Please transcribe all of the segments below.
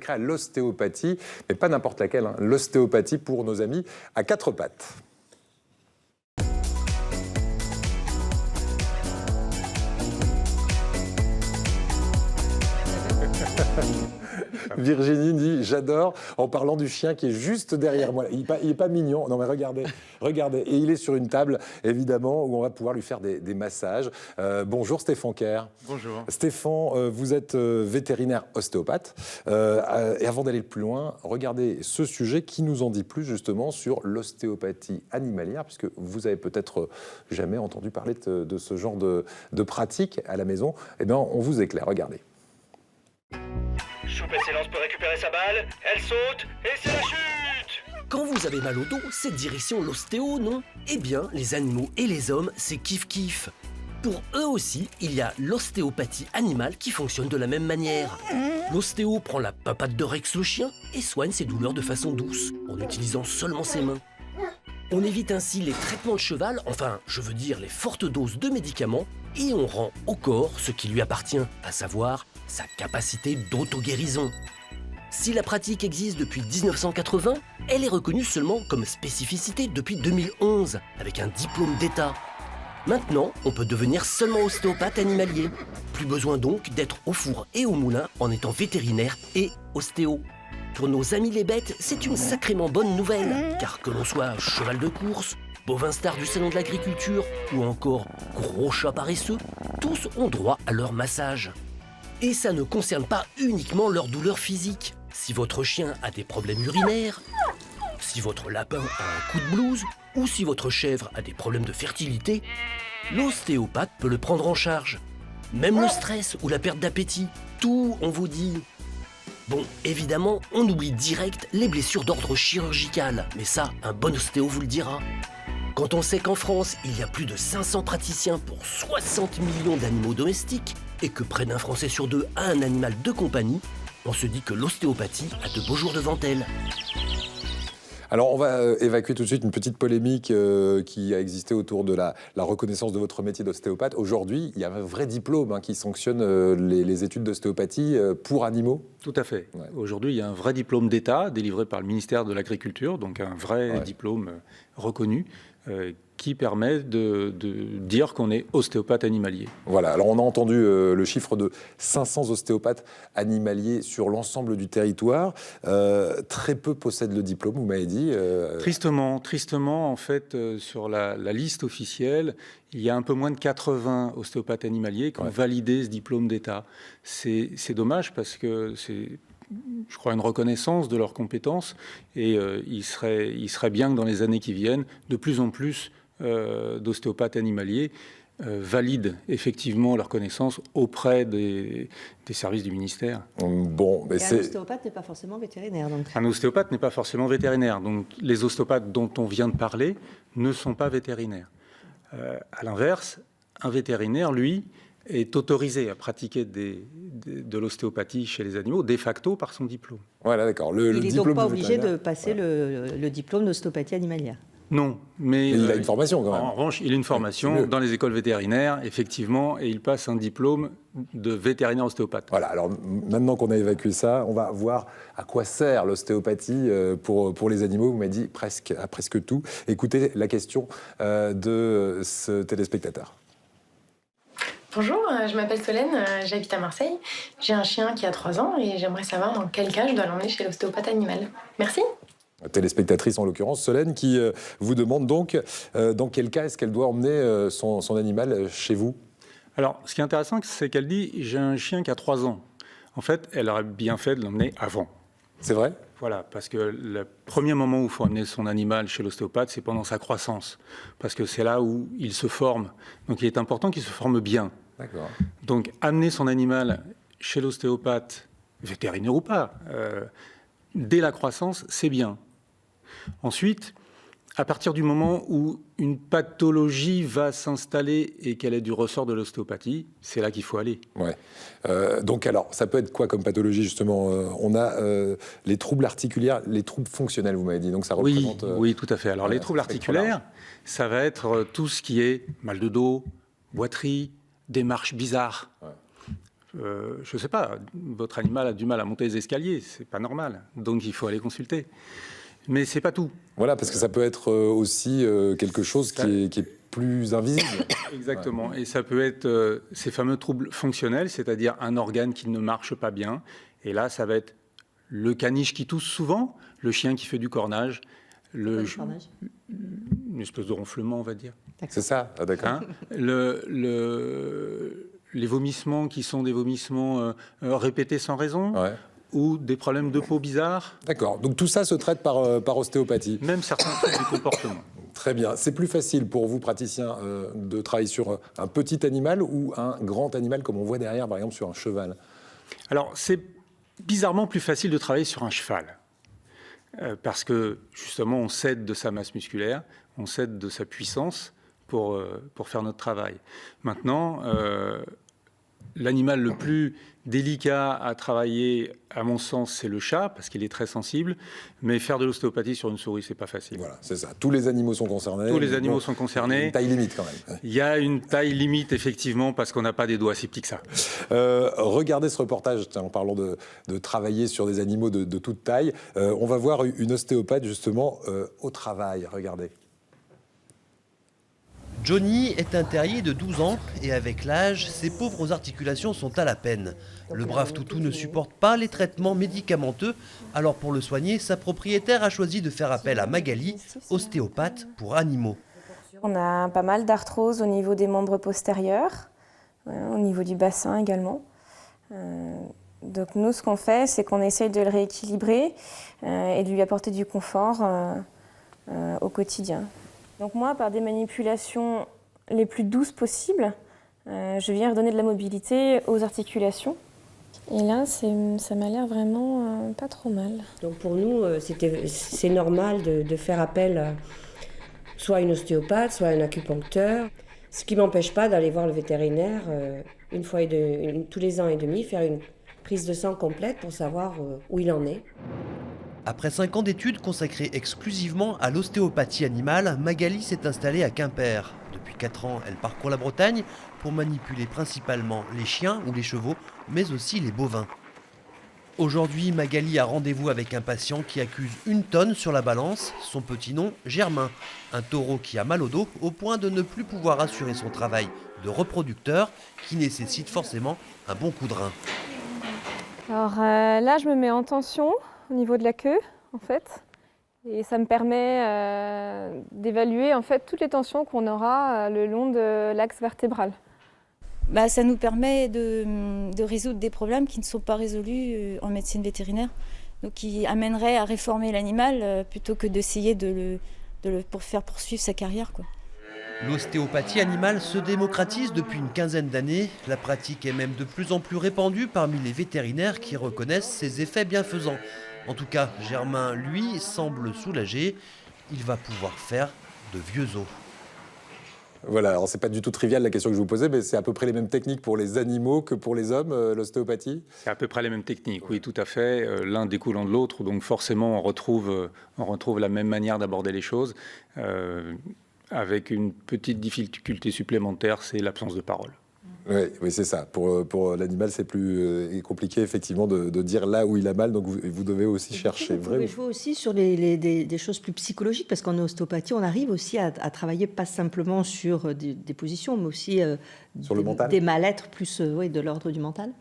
consacré à l'ostéopathie, mais pas n'importe laquelle, hein, l'ostéopathie pour nos amis à quatre pattes. Virginie dit « j'adore » en parlant du chien qui est juste derrière moi. Il n'est pas mignon. Non mais regardez. Et il est sur une table, évidemment, où on va pouvoir lui faire des massages. Bonjour Stéphane Kerr. Bonjour. Stéphane, vous êtes vétérinaire ostéopathe. Et avant d'aller plus loin, regardez ce sujet qui nous en dit plus justement sur l'ostéopathie animalière, puisque vous avez peut-être jamais entendu parler de ce genre de pratique à la maison. Eh bien, on vous éclaire. Regardez. Choupe Excellence peut récupérer sa balle, elle saute et c'est la chute. Quand vous avez mal au dos, c'est direction l'ostéo, non? Eh bien, les animaux et les hommes, c'est kiff-kiff. Pour eux aussi, il y a l'ostéopathie animale qui fonctionne de la même manière. L'ostéo prend la papate de Rex le chien et soigne ses douleurs de façon douce, en utilisant seulement ses mains. On évite ainsi les traitements de cheval, enfin, je veux dire les fortes doses de médicaments, et on rend au corps ce qui lui appartient, à savoir sa capacité d'auto-guérison. Si la pratique existe depuis 1980, elle est reconnue seulement comme spécificité depuis 2011, avec un diplôme d'État. Maintenant, on peut devenir seulement ostéopathe animalier. Plus besoin donc d'être au four et au moulin en étant vétérinaire et ostéo. Pour nos amis les bêtes, c'est une sacrément bonne nouvelle, car que l'on soit cheval de course, bovin star du salon de l'agriculture ou encore gros chat paresseux, tous ont droit à leur massage. Et ça ne concerne pas uniquement leur douleur physique. Si votre chien a des problèmes urinaires, si votre lapin a un coup de blues, ou si votre chèvre a des problèmes de fertilité, l'ostéopathe peut le prendre en charge. Même le stress ou la perte d'appétit, tout on vous dit. Bon, évidemment, on oublie direct les blessures d'ordre chirurgical, mais ça, un bon ostéo vous le dira. Quand on sait qu'en France, il y a plus de 500 praticiens pour 60 millions d'animaux domestiques, et que près d'un Français sur deux a un animal de compagnie, on se dit que l'ostéopathie a de beaux jours devant elle. Alors, on va évacuer tout de suite une petite polémique qui a existé autour de la reconnaissance de votre métier d'ostéopathe. Aujourd'hui, il y a un vrai diplôme qui sanctionne les études d'ostéopathie pour animaux. Tout à fait. Ouais. Aujourd'hui, il y a un vrai diplôme d'État délivré par le ministère de l'Agriculture, donc un vrai diplôme reconnu qui permet de dire qu'on est ostéopathe animalier. Voilà, alors on a entendu le chiffre de 500 ostéopathes animaliers sur l'ensemble du territoire. Très peu possèdent le diplôme, vous m'avez dit. Tristement, en fait, sur la liste officielle, il y a un peu moins de 80 ostéopathes animaliers qui ont validé ce diplôme d'État. C'est dommage parce que c'est, je crois, une reconnaissance de leurs compétences et il serait bien que dans les années qui viennent, de plus en plus d'ostéopathes animaliers valident effectivement leurs connaissances auprès des services du ministère. Bon, mais un ostéopathe n'est pas forcément vétérinaire. Donc. Un ostéopathe n'est pas forcément vétérinaire. Donc les ostéopathes dont on vient de parler ne sont pas vétérinaires. À l'inverse, un vétérinaire, lui, est autorisé à pratiquer de l'ostéopathie chez les animaux, de facto par son diplôme. Voilà, d'accord. Il n'est donc pas obligé de passer le diplôme d'ostéopathie animalière. Non, mais il a une formation quand même. En revanche, il a une formation dans les écoles vétérinaires, effectivement, et il passe un diplôme de vétérinaire ostéopathe. Voilà, alors maintenant qu'on a évacué ça, on va voir à quoi sert l'ostéopathie pour les animaux. Vous m'avez dit presque tout. Écoutez la question de ce téléspectateur. Bonjour, je m'appelle Solène, j'habite à Marseille. J'ai un chien qui a 3 ans et j'aimerais savoir dans quel cas je dois l'emmener chez l'ostéopathe animal. Merci. Téléspectatrice en l'occurrence, Solène, qui vous demande donc dans quel cas est-ce qu'elle doit emmener son animal chez vous? Alors, ce qui est intéressant, c'est qu'elle dit « j'ai un chien qui a 3 ans ». En fait, elle aurait bien fait de l'emmener avant. C'est vrai? Voilà, parce que le premier moment où il faut amener son animal chez l'ostéopathe, c'est pendant sa croissance. Parce que c'est là où il se forme. Donc, il est important qu'il se forme bien. D'accord. Donc, amener son animal chez l'ostéopathe, vétérinaire ou pas, dès la croissance, c'est bien. Ensuite, à partir du moment où une pathologie va s'installer et qu'elle est du ressort de l'ostéopathie, c'est là qu'il faut aller. Ouais. Donc alors, ça peut être quoi comme pathologie justement? On a les troubles articulaires, les troubles fonctionnels, vous m'avez dit. Donc ça représente. Oui, tout à fait. Alors les troubles articulaires, ça va être tout ce qui est mal de dos, boiterie, démarches bizarres. Ouais. je ne sais pas, votre animal a du mal à monter les escaliers, c'est pas normal, donc il faut aller consulter. Mais c'est pas tout. Voilà, parce que ça peut être aussi quelque chose qui est plus invisible. Exactement. Ouais. Et ça peut être ces fameux troubles fonctionnels, c'est-à-dire un organe qui ne marche pas bien. Et là, ça va être le caniche qui tousse souvent, le chien qui fait du cornage, une espèce de ronflement, on va dire. C'est ça, ah, d'accord. Hein, les vomissements qui sont des vomissements répétés sans raison. Ouais. Ou des problèmes de peau bizarres. D'accord. Donc tout ça se traite par ostéopathie. Même certains trucs du comportement. Très bien. C'est plus facile pour vous, praticiens, de travailler sur un petit animal ou un grand animal, comme on voit derrière, par exemple, sur un cheval? Alors, c'est bizarrement plus facile de travailler sur un cheval. Parce que, justement, on s'aide de sa masse musculaire, on s'aide de sa puissance pour faire notre travail. Maintenant, l'animal le plus délicat à travailler, à mon sens, c'est le chat, parce qu'il est très sensible. Mais faire de l'ostéopathie sur une souris, c'est pas facile. Voilà, c'est ça. Tous les animaux sont concernés. Tous les animaux sont concernés. Il y a une taille limite, quand même. Il y a une taille limite, effectivement, parce qu'on n'a pas des doigts si petits que ça. Regardez ce reportage, en parlant de travailler sur des animaux de toute taille. On va voir une ostéopathe, justement, au travail. Regardez. Johnny est un terrier de 12 ans et avec l'âge, ses pauvres articulations sont à la peine. Le brave toutou ne supporte pas les traitements médicamenteux, alors pour le soigner, sa propriétaire a choisi de faire appel à Magali, ostéopathe pour animaux. On a pas mal d'arthrose au niveau des membres postérieurs, au niveau du bassin également. Donc nous, ce qu'on fait, c'est qu'on essaye de le rééquilibrer et de lui apporter du confort au quotidien. Donc moi, par des manipulations les plus douces possibles, je viens redonner de la mobilité aux articulations. Et là, ça m'a l'air vraiment pas trop mal. Donc pour nous, c'est normal de faire appel à soit une ostéopathe, soit un acupuncteur. Ce qui ne m'empêche pas d'aller voir le vétérinaire tous les ans et demi, faire une prise de sang complète pour savoir où il en est. Après 5 ans d'études consacrées exclusivement à l'ostéopathie animale, Magali s'est installée à Quimper. Depuis 4 ans, elle parcourt la Bretagne pour manipuler principalement les chiens ou les chevaux, mais aussi les bovins. Aujourd'hui, Magali a rendez-vous avec un patient qui accuse 1 tonne sur la balance, son petit nom, Germain. Un taureau qui a mal au dos au point de ne plus pouvoir assurer son travail de reproducteur qui nécessite forcément un bon coup de rein. Alors là, je me mets en tension au niveau de la queue, en fait. Et ça me permet d'évaluer en fait toutes les tensions qu'on aura le long de l'axe vertébral. Ça nous permet de résoudre des problèmes qui ne sont pas résolus en médecine vétérinaire, donc qui amèneraient à réformer l'animal plutôt que d'essayer de le faire poursuivre sa carrière, quoi. L'ostéopathie animale se démocratise depuis une quinzaine d'années. La pratique est même de plus en plus répandue parmi les vétérinaires qui reconnaissent ses effets bienfaisants. En tout cas, Germain, lui, semble soulagé. Il va pouvoir faire de vieux os. Voilà, alors c'est pas du tout trivial la question que je vous posais, mais c'est à peu près les mêmes techniques pour les animaux que pour les hommes, l'ostéopathie? C'est à peu près les mêmes techniques, oui, tout à fait. L'un découlant de l'autre, donc forcément on retrouve la même manière d'aborder les choses, avec une petite difficulté supplémentaire, c'est l'absence de parole. Oui, c'est ça. Pour l'animal, c'est plus compliqué, effectivement, de dire là où il a mal. Donc, vous devez aussi chercher. Vous pouvez jouer aussi sur des choses plus psychologiques, parce qu'en ostéopathie, on arrive aussi à travailler pas simplement sur des positions, mais aussi sur le mental. Des mal-être plus de l'ordre du mental.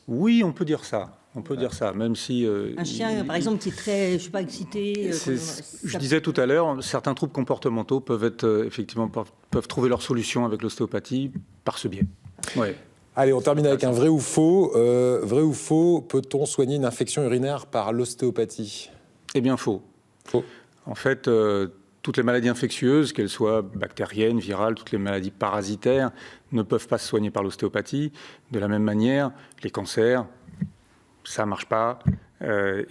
Oui, on peut dire ça. On peut dire ça, même si... un chien, par exemple, qui est très, je sais pas, excité... je disais tout à l'heure, certains troubles comportementaux peuvent trouver leur solution avec l'ostéopathie par ce biais. Ouais. Allez, on termine avec un vrai ou faux. Vrai ou faux, peut-on soigner une infection urinaire par l'ostéopathie? Eh bien, faux. Faux. En fait, toutes les maladies infectieuses, qu'elles soient bactériennes, virales, toutes les maladies parasitaires, ne peuvent pas se soigner par l'ostéopathie. De la même manière, les cancers... ça ne marche pas.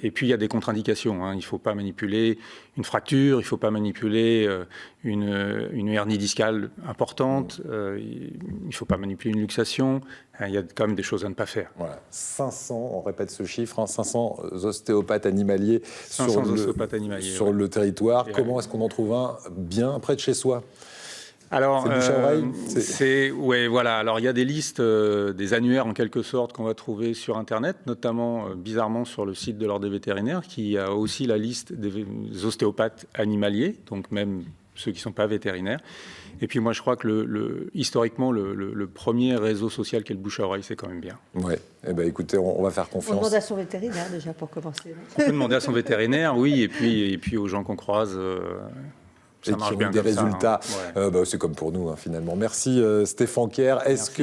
Et puis, il y a des contre-indications. Il ne faut pas manipuler une fracture, il ne faut pas manipuler une hernie discale importante, il ne faut pas manipuler une luxation. Il y a quand même des choses à ne pas faire. Voilà. 500, on répète ce chiffre, 500 ostéopathes animaliers sur le territoire. Et comment est-ce qu'on en trouve un bien près de chez soi? Alors, c'est bouche à oreille, ouais, voilà. Alors, il y a des listes, des annuaires en quelque sorte qu'on va trouver sur Internet, notamment bizarrement sur le site de l'Ordre des vétérinaires, qui a aussi la liste des ostéopathes animaliers, donc même ceux qui ne sont pas vétérinaires. Et puis moi, je crois que historiquement, le premier réseau social qui est le bouche à oreille, c'est quand même bien. Oui, eh ben, écoutez, on va faire On confiance. demande à son vétérinaire déjà pour commencer. On peut demander à son vétérinaire, oui, et puis aux gens qu'on croise. Ça Et marche qui bien ont des comme ça, résultats. hein. Ouais. C'est comme pour nous, hein, finalement. Merci Stéphane Kerr. Est-ce que